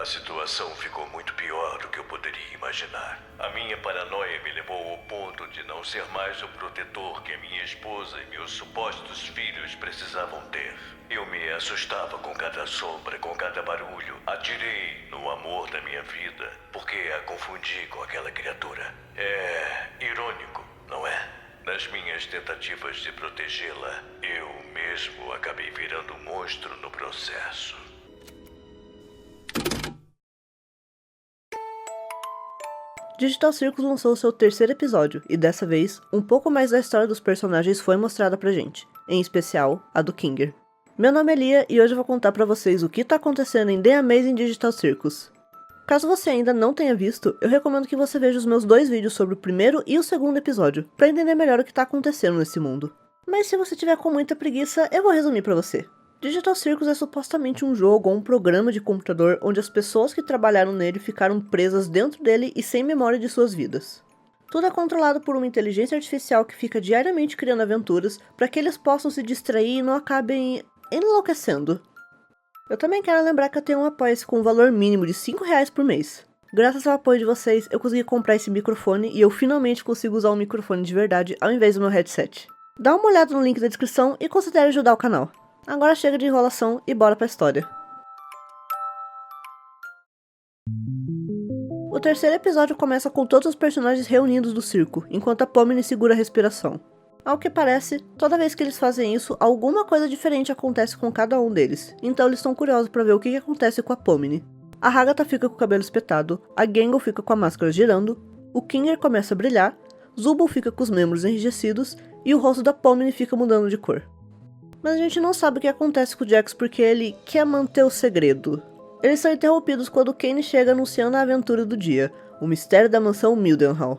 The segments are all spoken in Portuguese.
situação ficou muito pior do que eu poderia imaginar. A minha paranoia me levou ao ponto de não ser mais o protetor que a minha esposa e meus supostos filhos precisavam ter. Eu me assustava com cada sombra, com cada barulho. Atirei no amor da minha vida, porque a confundi com aquela criatura. É irônico, não é? Nas minhas tentativas de protegê-la, eu mesmo acabei virando um monstro no processo. Digital Circus lançou seu terceiro episódio, e dessa vez, um pouco mais da história dos personagens foi mostrada pra gente, em especial, a do Kinger. Meu nome é Lia, e hoje eu vou contar pra vocês o que tá acontecendo em The Amazing Digital Circus. Caso você ainda não tenha visto, eu recomendo que você veja os meus 2 vídeos sobre o primeiro e o segundo episódio, pra entender melhor o que tá acontecendo nesse mundo. Mas se você tiver com muita preguiça, eu vou resumir pra você. Digital Circus é supostamente um jogo ou um programa de computador onde as pessoas que trabalharam nele ficaram presas dentro dele e sem memória de suas vidas. Tudo é controlado por uma inteligência artificial que fica diariamente criando aventuras para que eles possam se distrair e não acabem enlouquecendo. Eu também quero lembrar que eu tenho um apoio com um valor mínimo de R$5 por mês. Graças ao apoio de vocês, eu consegui comprar esse microfone e eu finalmente consigo usar um microfone de verdade ao invés do meu headset. Dá uma olhada no link da descrição e considere ajudar o canal. Agora chega de enrolação e bora pra história. O terceiro episódio começa com todos os personagens reunidos do circo, enquanto a Pomni segura a respiração. Ao que parece, toda vez que eles fazem isso, alguma coisa diferente acontece com cada um deles, então eles estão curiosos pra ver o que acontece com a Pomni. A Hagatha fica com o cabelo espetado, a Gangle fica com a máscara girando, o Kinger começa a brilhar, Zubul fica com os membros enrijecidos e o rosto da Pomni fica mudando de cor. Mas a gente não sabe o que acontece com o Jax porque ele quer manter o segredo. Eles são interrompidos quando Kane chega anunciando a aventura do dia, o mistério da mansão Mildenhall.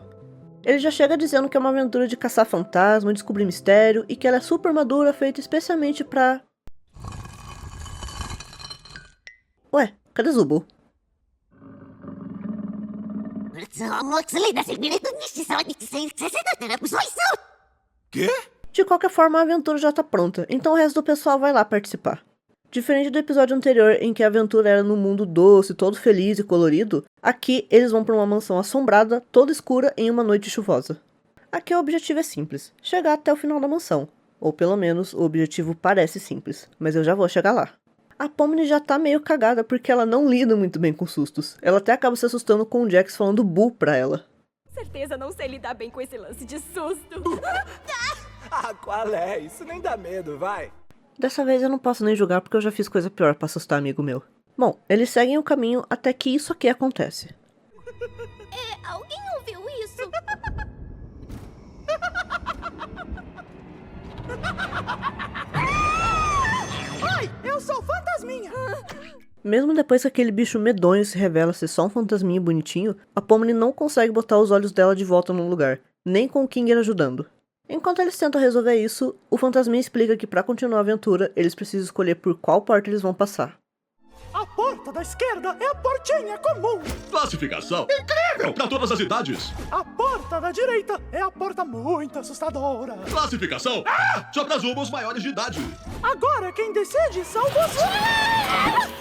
Ele já chega dizendo que é uma aventura de caçar fantasma, descobrir mistério e que ela é super madura, feita especialmente pra... Ué, cadê Zubul? Quê? De qualquer forma, a aventura já tá pronta, então o resto do pessoal vai lá participar. Diferente do episódio anterior, em que a aventura era no mundo doce, todo feliz e colorido, aqui eles vão pra uma mansão assombrada, toda escura, em uma noite chuvosa. Aqui o objetivo é simples, chegar até o final da mansão. Ou pelo menos, o objetivo parece simples, mas eu já vou chegar lá. A Pomni já tá meio cagada porque ela não lida muito bem com sustos. Ela até acaba se assustando com o Jax falando bu pra ela. Certeza não sei lidar bem com esse lance de susto. Ah, qual é? Isso nem dá medo, vai. Dessa vez eu não posso nem julgar porque eu já fiz coisa pior pra assustar amigo meu. Bom, eles seguem o caminho até que isso aqui acontece. Alguém ouviu isso? Ai, eu sou fantasminha. Mesmo depois que aquele bicho medonho se revela ser só um fantasminha bonitinho, a Pomni não consegue botar os olhos dela de volta no lugar, nem com o Kinger ajudando. Enquanto eles tentam resolver isso, o fantasminha explica que pra continuar a aventura, eles precisam escolher por qual porta eles vão passar. A porta da esquerda é a portinha comum. Classificação incrível para todas as idades. A porta da direita é a porta muito assustadora. Classificação só para Zubos maiores de idade. Agora quem decide são vocês.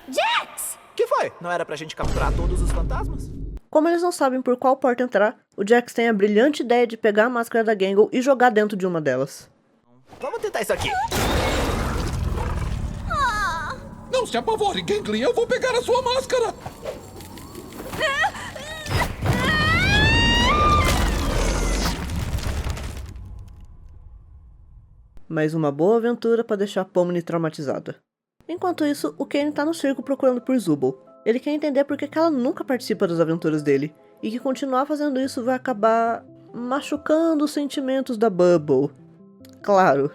Jax! Que foi? Não era pra gente capturar todos os fantasmas? Como eles não sabem por qual porta entrar, o Jax tem a brilhante ideia de pegar a máscara da Gangle e jogar dentro de uma delas. Vamos tentar isso aqui. Não se apavore, Gangly, eu vou pegar a sua máscara. Mais uma boa aventura pra deixar a Pomni traumatizada. Enquanto isso, o Kane tá no circo procurando por Zubul. Ele quer entender por que ela nunca participa das aventuras dele, e que continuar fazendo isso vai acabar machucando os sentimentos da Bubble. Claro.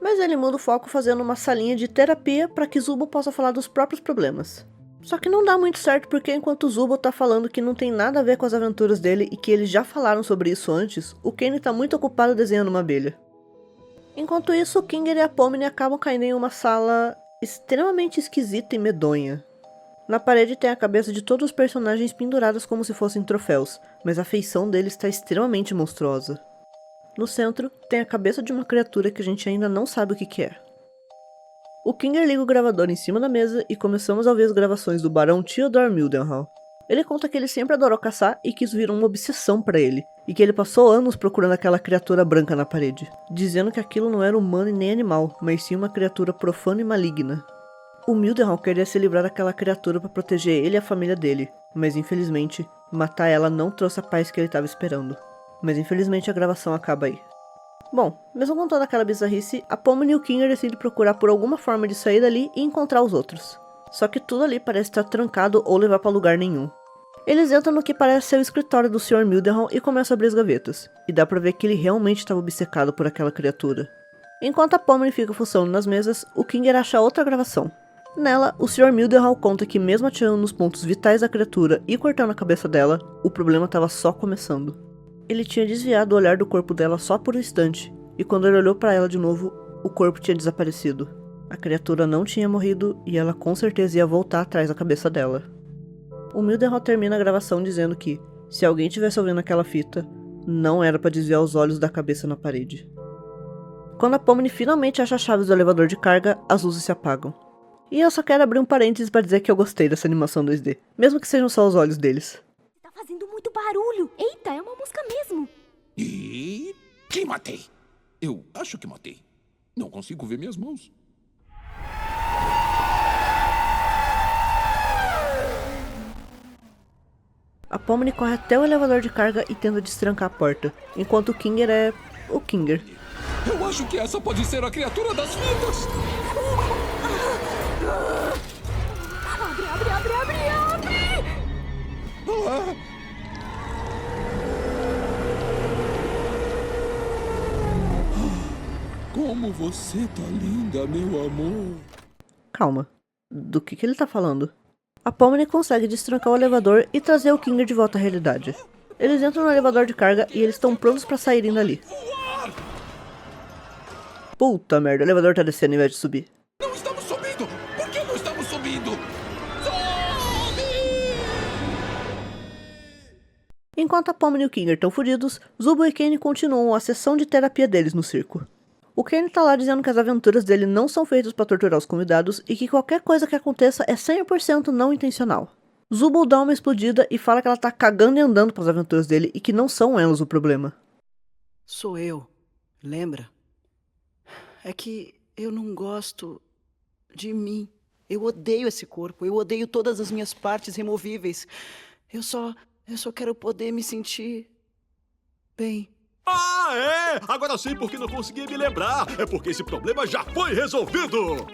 Mas ele muda o foco fazendo uma salinha de terapia para que Zubul possa falar dos próprios problemas. Só que não dá muito certo porque enquanto Zubul tá falando que não tem nada a ver com as aventuras dele e que eles já falaram sobre isso antes, o Kane tá muito ocupado desenhando uma abelha. Enquanto isso, o Kinger e a Pomni acabam caindo em uma sala extremamente esquisita e medonha. Na parede tem a cabeça de todos os personagens penduradas como se fossem troféus, mas a feição deles está extremamente monstruosa. No centro, tem a cabeça de uma criatura que a gente ainda não sabe o que é. O Kinger liga o gravador em cima da mesa e começamos a ouvir as gravações do Barão Theodore Mildenhall. Ele conta que ele sempre adorou caçar e que isso virou uma obsessão pra ele, e que ele passou anos procurando aquela criatura branca na parede, dizendo que aquilo não era humano e nem animal, mas sim uma criatura profana e maligna. O Mildenhall queria se livrar daquela criatura para proteger ele e a família dele, mas infelizmente, matar ela não trouxe a paz que ele estava esperando. Mas infelizmente a gravação acaba aí. Bom, mesmo com toda aquela bizarrice, a Pomni e o Kinger decidem procurar por alguma forma de sair dali e encontrar os outros. Só que tudo ali parece estar trancado ou levar para lugar nenhum. Eles entram no que parece ser o escritório do Sr. Mildenhall e começam a abrir as gavetas, e dá pra ver que ele realmente estava obcecado por aquela criatura. Enquanto a Pomni fica fuçando nas mesas, o Kinger acha outra gravação. Nela, o Sr. Mildenhall conta que mesmo atirando nos pontos vitais da criatura e cortando a cabeça dela, o problema estava só começando. Ele tinha desviado o olhar do corpo dela só por um instante, e quando ele olhou para ela de novo, o corpo tinha desaparecido. A criatura não tinha morrido e ela com certeza ia voltar atrás da cabeça dela. O Mildenhall termina a gravação dizendo que, se alguém tivesse ouvindo aquela fita, não era para desviar os olhos da cabeça na parede. Quando a Pomni finalmente acha as chaves do elevador de carga, as luzes se apagam. E eu só quero abrir um parênteses para dizer que eu gostei dessa animação 2D, mesmo que sejam só os olhos deles. Tá fazendo muito barulho. Eita, é uma mosca mesmo. E... quem matei? Eu acho que matei. Não consigo ver minhas mãos. A Pomni corre até o elevador de carga e tenta destrancar a porta, enquanto o Kinger é... o Kinger. Eu acho que essa pode ser a criatura das fitas. Abre, abre, abre, abre, abre! Ah! Como você tá linda, meu amor. Calma, do que ele tá falando? A Pomni consegue destrancar o elevador e trazer o Kinger de volta à realidade. Eles entram no elevador de carga e eles estão prontos pra saírem dali. Puta merda, o elevador tá descendo em vez de subir. Não estamos subindo! Por que não estamos subindo? Enquanto a Pomni e o Kinger estão fodidos, Zubo e Kane continuam a sessão de terapia deles no circo. O Kane tá lá dizendo que as aventuras dele não são feitas pra torturar os convidados e que qualquer coisa que aconteça é 100% não intencional. Zubo dá uma explodida e fala que ela tá cagando e andando pras aventuras dele e que não são elas o problema. Sou eu, lembra? É que eu não gosto de mim. Eu odeio esse corpo, eu odeio todas as minhas partes removíveis. Eu só quero poder me sentir bem. Ah, é! Agora sim, porque não conseguia me lembrar. É porque esse problema já foi resolvido.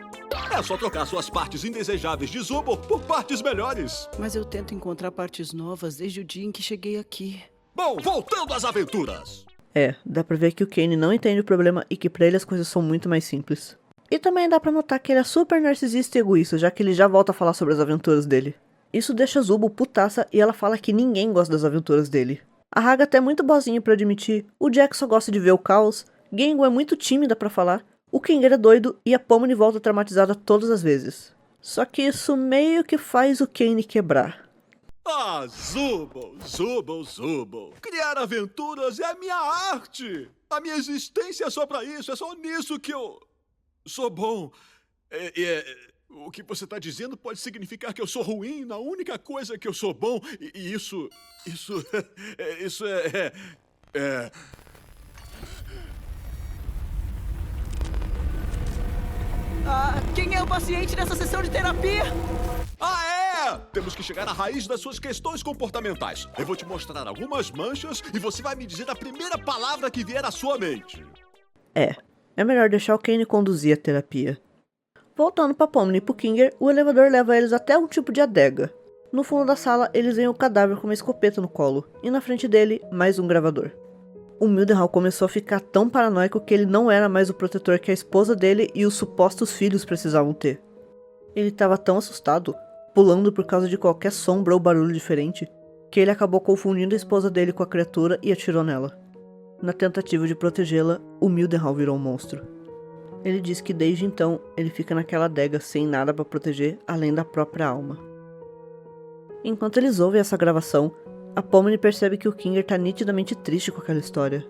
É só trocar suas partes indesejáveis de Zubo por partes melhores. Mas eu tento encontrar partes novas desde o dia em que cheguei aqui. Bom, voltando às aventuras. É, dá pra ver que o Kane não entende o problema e que pra ele as coisas são muito mais simples. E também dá pra notar que ele é super narcisista e egoísta, já que ele já volta a falar sobre as aventuras dele. Isso deixa Zubo putaça e ela fala que ninguém gosta das aventuras dele. A Haga até é muito boazinha pra admitir, o Jack só gosta de ver o caos, Gengo é muito tímida pra falar, o Kinger é doido e a Pomni volta traumatizada todas as vezes. Só que isso meio que faz o Kane quebrar. Ah, Zubo, Zubo, Zubo. Criar aventuras é a minha arte. A minha existência é só pra isso, é só nisso que eu sou bom. O que você tá dizendo pode significar que eu sou ruim na única coisa que eu sou bom. E isso é... Quem é o paciente nessa sessão de terapia? Ah, é! Temos que chegar à raiz das suas questões comportamentais. Eu vou te mostrar algumas manchas e você vai me dizer a primeira palavra que vier à sua mente. É melhor deixar o Kane conduzir a terapia. Voltando pra Pomni e pro Kinger, o elevador leva eles até um tipo de adega. No fundo da sala, eles veem o cadáver com uma escopeta no colo, e na frente dele, mais um gravador. O Mildenhall começou a ficar tão paranoico que ele não era mais o protetor que a esposa dele e os supostos filhos precisavam ter. Ele estava tão assustado, pulando por causa de qualquer sombra ou barulho diferente, que ele acabou confundindo a esposa dele com a criatura e atirou nela. Na tentativa de protegê-la, o Mildenhall virou um monstro. Ele diz que desde então, ele fica naquela adega sem nada para proteger, além da própria alma. Enquanto eles ouvem essa gravação, a Pomni percebe que o Kinger tá nitidamente triste com aquela história.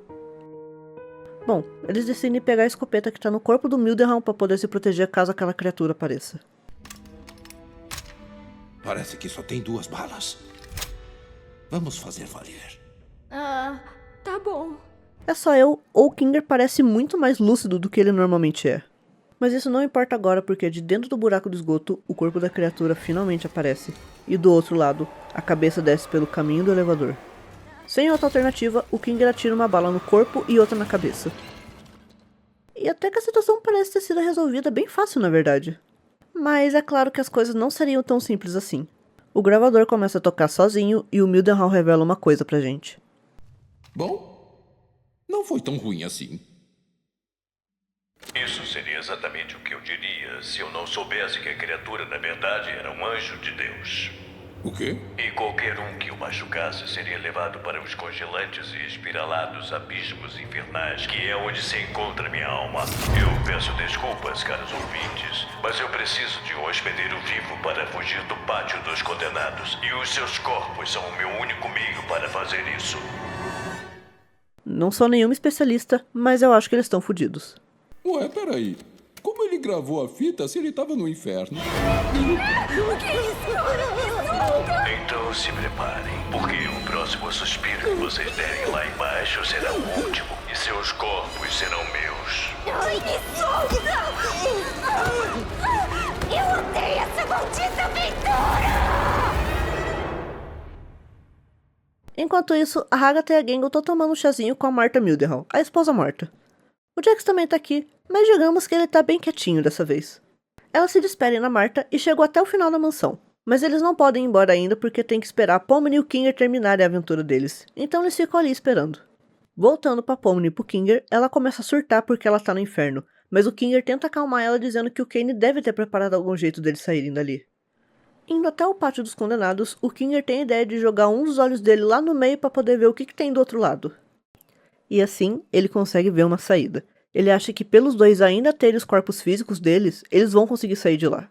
Bom, eles decidem pegar a escopeta que tá no corpo do Mildenhall pra poder se proteger caso aquela criatura apareça. Parece que só tem 2 balas. Vamos fazer valer. Ah, tá bom. É só eu, ou o Kinger parece muito mais lúcido do que ele normalmente é. Mas isso não importa agora porque de dentro do buraco do esgoto, o corpo da criatura finalmente aparece. E do outro lado, a cabeça desce pelo caminho do elevador. Sem outra alternativa, o Kinger atira uma bala no corpo e outra na cabeça. E até que a situação parece ter sido resolvida bem fácil, na verdade. Mas é claro que as coisas não seriam tão simples assim. O gravador começa a tocar sozinho e o Mildenhall revela uma coisa pra gente. Bom, não foi tão ruim assim. Isso seria exatamente o que eu diria se eu não soubesse que a criatura, na verdade, era um anjo de Deus. O quê? E qualquer um que o machucasse seria levado para os congelantes e espiralados abismos infernais, que é onde se encontra minha alma. Eu peço desculpas, caros ouvintes, mas eu preciso de um hospedeiro vivo para fugir do pátio dos condenados, e os seus corpos são o meu único meio para fazer isso. Não sou nenhum especialista, mas eu acho que eles estão fodidos. Ué, peraí. Como ele gravou a fita se ele tava no inferno? Então se preparem, porque o próximo suspiro que vocês derem lá embaixo será o último, e seus corpos serão meus. Ai, me solta! Eu odeio essa maldita aventura! Enquanto isso, a Agatha e a Gangle estão tomando um chazinho com a Martha Mildenhall, a esposa morta. O Jax também tá aqui, mas digamos que ele tá bem quietinho dessa vez. Elas se despedem na Martha e chegou até o final da mansão, mas eles não podem ir embora ainda porque tem que esperar a Pomni e o Kinger terminarem a aventura deles, então eles ficam ali esperando. Voltando pra Pomni e pro Kinger, ela começa a surtar porque ela tá no inferno, mas o Kinger tenta acalmar ela dizendo que o Kane deve ter preparado algum jeito deles saírem dali. Indo até o pátio dos condenados, o Kinger tem a ideia de jogar um dos olhos dele lá no meio pra poder ver o que tem do outro lado. E assim, ele consegue ver uma saída. Ele acha que pelos dois ainda terem os corpos físicos deles, eles vão conseguir sair de lá.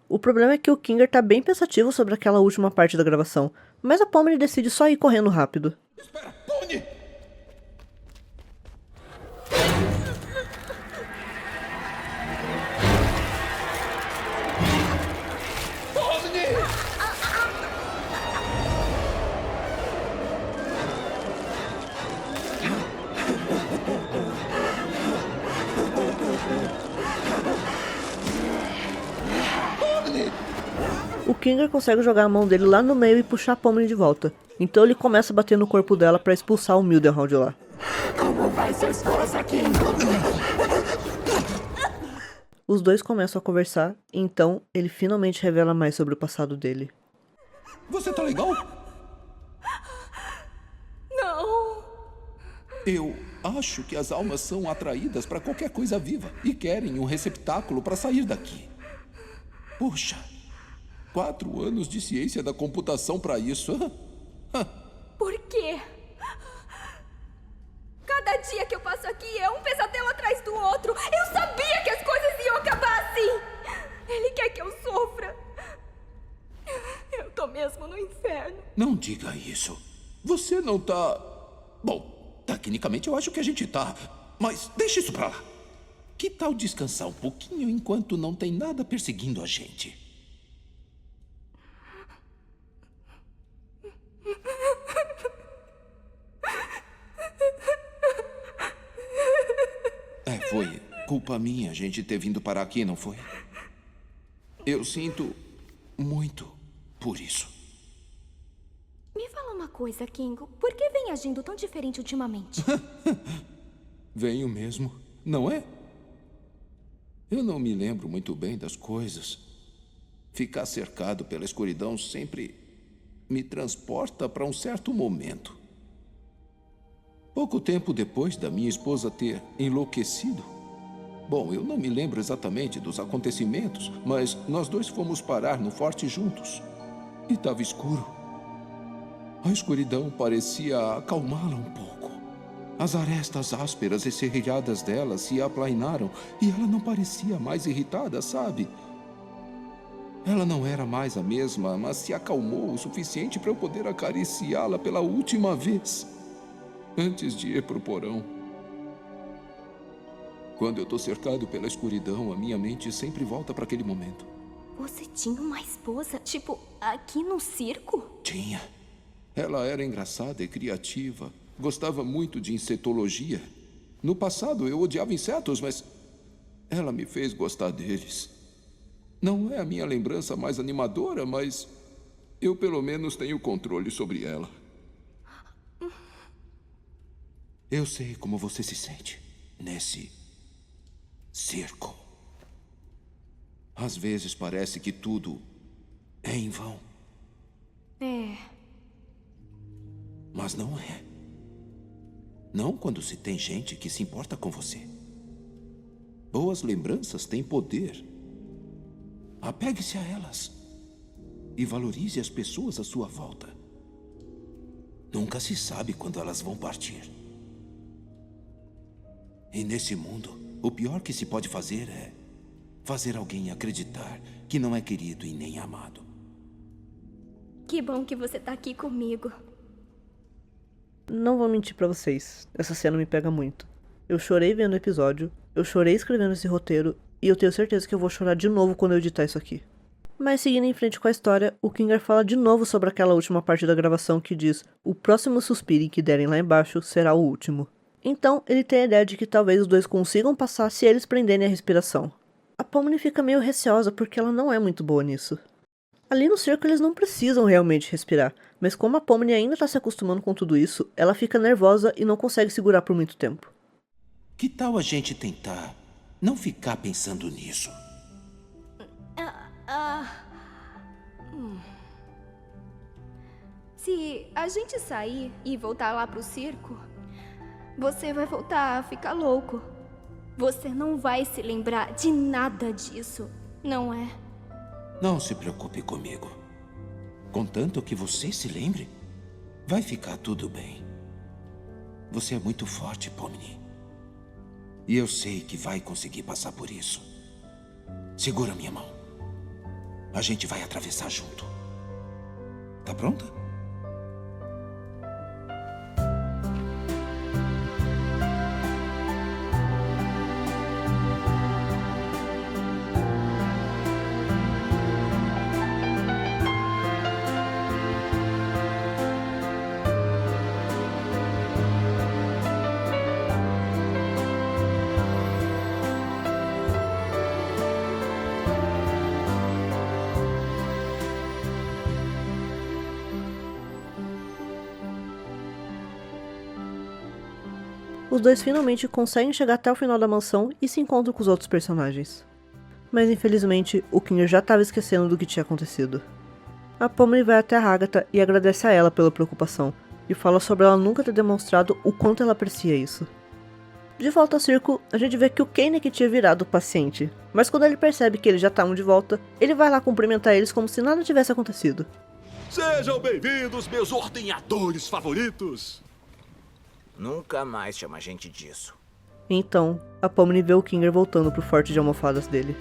O problema é que o Kinger tá bem pensativo sobre aquela última parte da gravação, mas a Pomni decide só ir correndo rápido. Espera, Pomni! O Kinger consegue jogar a mão dele lá no meio e puxar a Pomni de volta. Então ele começa a bater no corpo dela pra expulsar o Mildenhall de lá. Como vai sua esposa, King? Os dois começam a conversar, e então ele finalmente revela mais sobre o passado dele. Você tá legal? Não. Eu acho que as almas são atraídas para qualquer coisa viva e querem um receptáculo para sair daqui. Poxa, 4 anos de ciência da computação para isso. Por quê? Cada dia que eu passo aqui é um pesadelo atrás do outro. Eu sabia que as coisas iam acabar assim. Ele quer que eu sofra. Eu tô mesmo no inferno. Não diga isso. Você não tá... Bom, tecnicamente eu acho que a gente tá. Mas deixa isso pra lá. Que tal descansar um pouquinho enquanto não tem nada perseguindo a gente? Foi culpa minha a gente ter vindo parar aqui, não foi? Eu sinto muito por isso. Me fala uma coisa, Kingo. Por que vem agindo tão diferente ultimamente? Venho mesmo, não é? Eu não me lembro muito bem das coisas. Ficar cercado pela escuridão sempre me transporta para um certo momento. Pouco tempo depois da minha esposa ter enlouquecido. Bom, eu não me lembro exatamente dos acontecimentos, mas nós dois fomos parar no forte juntos. E estava escuro. A escuridão parecia acalmá-la um pouco. As arestas ásperas e serrilhadas dela se aplainaram e ela não parecia mais irritada, sabe? Ela não era mais a mesma, mas se acalmou o suficiente para eu poder acariciá-la pela última vez. Antes de ir pro porão. Quando eu tô cercado pela escuridão, a minha mente sempre volta para aquele momento. Você tinha uma esposa, tipo, aqui no circo? Tinha. Ela era engraçada e criativa. Gostava muito de insetologia. No passado, eu odiava insetos, mas ela me fez gostar deles. Não é a minha lembrança mais animadora, mas eu pelo menos tenho controle sobre ela. Eu sei como você se sente nesse circo. Às vezes parece que tudo é em vão. É. Mas não é. Não quando se tem gente que se importa com você. Boas lembranças têm poder. Apegue-se a elas. E valorize as pessoas à sua volta. Nunca se sabe quando elas vão partir. E nesse mundo, o pior que se pode fazer é fazer alguém acreditar que não é querido e nem amado. Que bom que você tá aqui comigo. Não vou mentir pra vocês, essa cena me pega muito. Eu chorei vendo o episódio, eu chorei escrevendo esse roteiro, e eu tenho certeza que eu vou chorar de novo quando eu editar isso aqui. Mas seguindo em frente com a história, o Kinger fala de novo sobre aquela última parte da gravação que diz: o próximo suspiro que derem lá embaixo será o último. Então, ele tem a ideia de que talvez os dois consigam passar se eles prenderem a respiração. A Pomni fica meio receosa porque ela não é muito boa nisso. Ali no circo eles não precisam realmente respirar, mas como a Pomni ainda tá se acostumando com tudo isso, ela fica nervosa e não consegue segurar por muito tempo. Que tal a gente tentar não ficar pensando nisso? Se a gente sair e voltar lá pro circo, você vai voltar a ficar louco. Você não vai se lembrar de nada disso, não é? Não se preocupe comigo. Contanto que você se lembre, vai ficar tudo bem. Você é muito forte, Pomni. E eu sei que vai conseguir passar por isso. Segura minha mão. A gente vai atravessar junto. Tá pronta? Os dois finalmente conseguem chegar até o final da mansão e se encontram com os outros personagens. Mas infelizmente, o Kinger já estava esquecendo do que tinha acontecido. A Pomni vai até a Agatha e agradece a ela pela preocupação, e fala sobre ela nunca ter demonstrado o quanto ela aprecia isso. De volta ao circo, a gente vê que o Kane é que tinha virado o paciente, mas quando ele percebe que eles já estavam de volta, ele vai lá cumprimentar eles como se nada tivesse acontecido. Sejam bem-vindos, meus ordenhadores favoritos. Nunca mais chama a gente disso. Então, a Pomni vê o Kinger voltando pro forte de almofadas dele.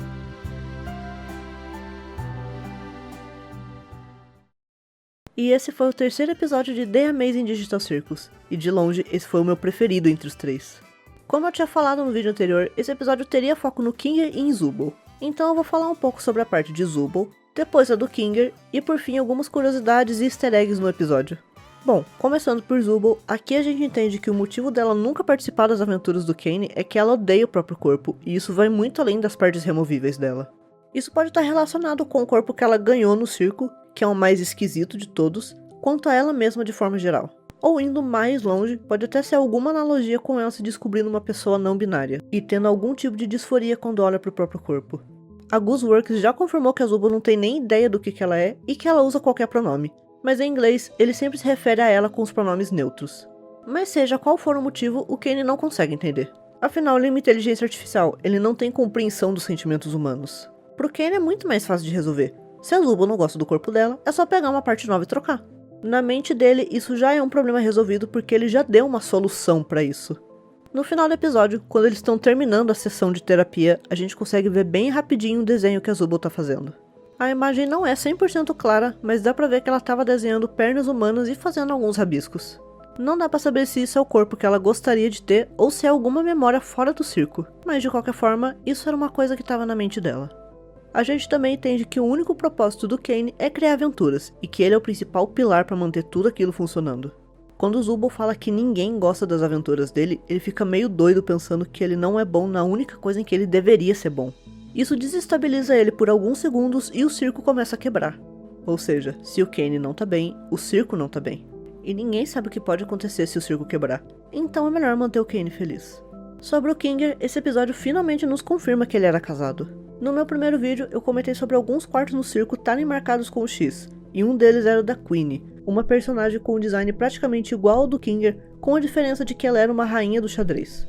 E esse foi o terceiro episódio de The Amazing Digital Circus, e de longe esse foi o meu preferido entre os três. Como eu tinha falado no vídeo anterior, esse episódio teria foco no Kinger e em Zubul, então eu vou falar um pouco sobre a parte de Zubul, depois a do Kinger, e por fim algumas curiosidades e easter eggs no episódio. Bom, começando por Zubul, aqui a gente entende que o motivo dela nunca participar das aventuras do Kane é que ela odeia o próprio corpo, e isso vai muito além das partes removíveis dela. Isso pode estar relacionado com o corpo que ela ganhou no circo, que é o mais esquisito de todos, quanto a ela mesma de forma geral. Ou indo mais longe, pode até ser alguma analogia com ela se descobrindo uma pessoa não binária, e tendo algum tipo de disforia quando olha pro próprio corpo. A Gooseworks já confirmou que a Zubul não tem nem ideia do que ela é, e que ela usa qualquer pronome. Mas em inglês, ele sempre se refere a ela com os pronomes neutros. Mas seja qual for o motivo, o Kane não consegue entender. Afinal, ele é uma inteligência artificial, ele não tem compreensão dos sentimentos humanos. Pro Kane é muito mais fácil de resolver. Se a Zubul não gosta do corpo dela, é só pegar uma parte nova e trocar. Na mente dele, isso já é um problema resolvido porque ele já deu uma solução pra isso. No final do episódio, quando eles estão terminando a sessão de terapia, a gente consegue ver bem rapidinho o desenho que a Zubul tá fazendo. A imagem não é 100% clara, mas dá pra ver que ela estava desenhando pernas humanas e fazendo alguns rabiscos. Não dá pra saber se isso é o corpo que ela gostaria de ter ou se é alguma memória fora do circo, mas de qualquer forma, isso era uma coisa que estava na mente dela. A gente também entende que o único propósito do Kane é criar aventuras, e que ele é o principal pilar para manter tudo aquilo funcionando. Quando o Zubul fala que ninguém gosta das aventuras dele, ele fica meio doido pensando que ele não é bom na única coisa em que ele deveria ser bom. Isso desestabiliza ele por alguns segundos e o circo começa a quebrar. Ou seja, se o Kane não tá bem, o circo não tá bem. E ninguém sabe o que pode acontecer se o circo quebrar. Então é melhor manter o Kane feliz. Sobre o Kinger, esse episódio finalmente nos confirma que ele era casado. No meu primeiro vídeo, eu comentei sobre alguns quartos no circo estarem marcados com o X, e um deles era o da Queenie, uma personagem com um design praticamente igual ao do Kinger, com a diferença de que ela era uma rainha do xadrez.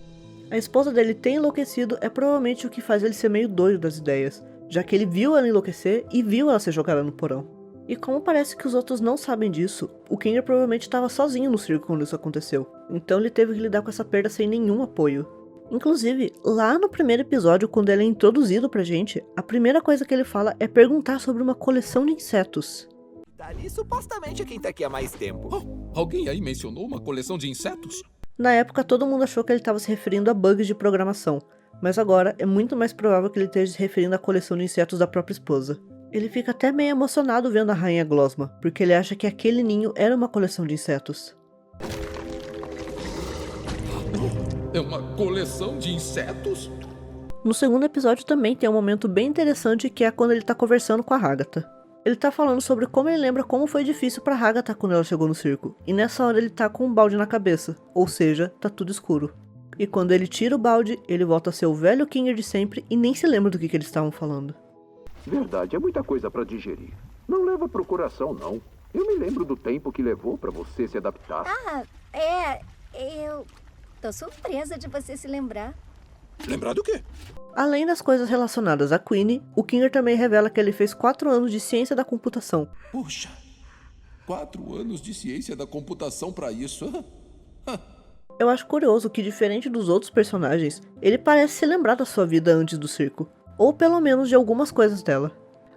A esposa dele ter enlouquecido é provavelmente o que faz ele ser meio doido das ideias, já que ele viu ela enlouquecer e viu ela ser jogada no porão. E como parece que os outros não sabem disso, o Kinger provavelmente estava sozinho no circo quando isso aconteceu, então ele teve que lidar com essa perda sem nenhum apoio. Inclusive, lá no primeiro episódio, quando ele é introduzido pra gente, a primeira coisa que ele fala é perguntar sobre uma coleção de insetos. Dali supostamente é quem tá aqui há mais tempo. Oh, alguém aí mencionou uma coleção de insetos? Na época, todo mundo achou que ele estava se referindo a bugs de programação, mas agora é muito mais provável que ele esteja se referindo à coleção de insetos da própria esposa. Ele fica até meio emocionado vendo a rainha Glosma, porque ele acha que aquele ninho era uma coleção de insetos. É uma coleção de insetos? No segundo episódio também tem um momento bem interessante que é quando ele tá conversando com a Agatha. Ele tá falando sobre como ele lembra como foi difícil pra Agatha quando ela chegou no circo, e nessa hora ele tá com um balde na cabeça, ou seja, tá tudo escuro. E quando ele tira o balde, ele volta a ser o velho Kinger de sempre e nem se lembra do que eles estavam falando. Verdade, é muita coisa pra digerir. Não leva pro coração, não. Eu me lembro do tempo que levou pra você se adaptar. Eu tô surpresa de você se lembrar. Lembrar do quê? Além das coisas relacionadas a Queenie, o Kinger também revela que ele fez 4 anos de ciência da computação. Puxa, 4 anos de ciência da computação pra isso? Eu acho curioso que, diferente dos outros personagens, ele parece se lembrar da sua vida antes do circo, ou pelo menos de algumas coisas dela.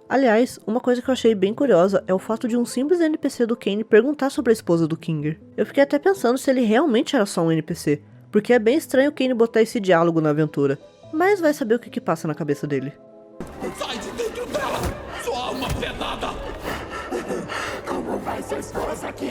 Aliás, uma coisa que eu achei bem curiosa é o fato de um simples NPC do Kane perguntar sobre a esposa do Kinger. Eu fiquei até pensando se ele realmente era só um NPC, porque é bem estranho o Kane botar esse diálogo na aventura, mas vai saber o que passa na cabeça dele. Sai de dentro dela! Sua alma penada! Como vai sua esposa aqui?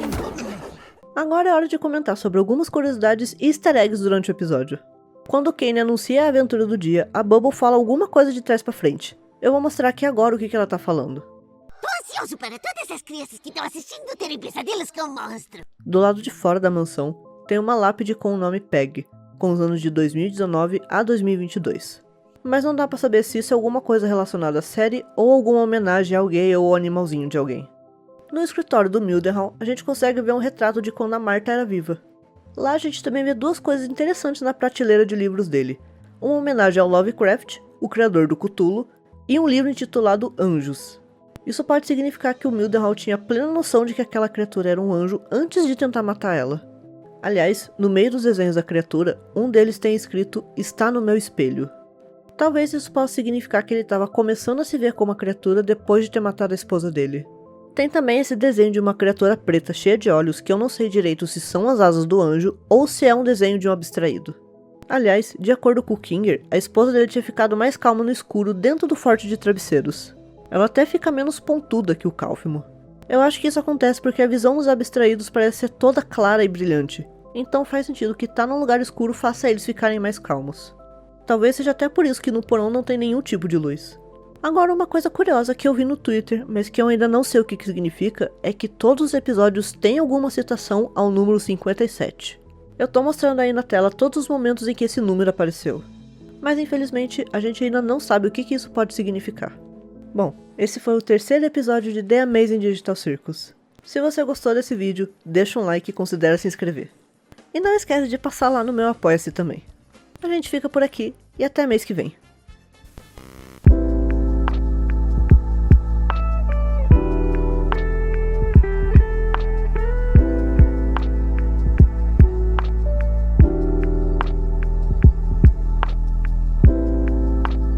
Agora é hora de comentar sobre algumas curiosidades e easter eggs durante o episódio. Quando o Kane anuncia a aventura do dia, a Bubble fala alguma coisa de trás pra frente. Eu vou mostrar aqui agora o que ela tá falando. Tô ansioso para todas as crianças que estão assistindo terem pesadelos com o monstro. Do lado de fora da mansão, tem uma lápide com o nome Peg, com os anos de 2019 a 2022. Mas não dá pra saber se isso é alguma coisa relacionada à série ou alguma homenagem a alguém ou ao animalzinho de alguém. No escritório do Mildenhall, a gente consegue ver um retrato de quando a Marta era viva. Lá a gente também vê 2 coisas interessantes na prateleira de livros dele. Uma homenagem ao Lovecraft, o criador do Cthulhu, e um livro intitulado Anjos. Isso pode significar que o Mildenhall tinha plena noção de que aquela criatura era um anjo antes de tentar matar ela. Aliás, no meio dos desenhos da criatura, um deles tem escrito "Está no meu espelho". Talvez isso possa significar que ele estava começando a se ver como a criatura depois de ter matado a esposa dele. Tem também esse desenho de uma criatura preta cheia de olhos que eu não sei direito se são as asas do anjo ou se é um desenho de um abstraído. Aliás, de acordo com o Kinger, a esposa dele tinha ficado mais calma no escuro dentro do forte de travesseiros. Ela até fica menos pontuda que o Kaufman. Eu acho que isso acontece porque a visão dos abstraídos parece ser toda clara e brilhante, então faz sentido que estar num lugar escuro faça eles ficarem mais calmos. Talvez seja até por isso que no porão não tem nenhum tipo de luz. Agora, uma coisa curiosa que eu vi no Twitter, mas que eu ainda não sei o que significa, é que todos os episódios têm alguma citação ao número 57. Eu tô mostrando aí na tela todos os momentos em que esse número apareceu. Mas infelizmente, a gente ainda não sabe o que isso pode significar. Bom, esse foi o 3º episódio de The Amazing Digital Circus. Se você gostou desse vídeo, deixa um like e considere se inscrever. E não esquece de passar lá no meu Apoia-se também. A gente fica por aqui e até mês que vem.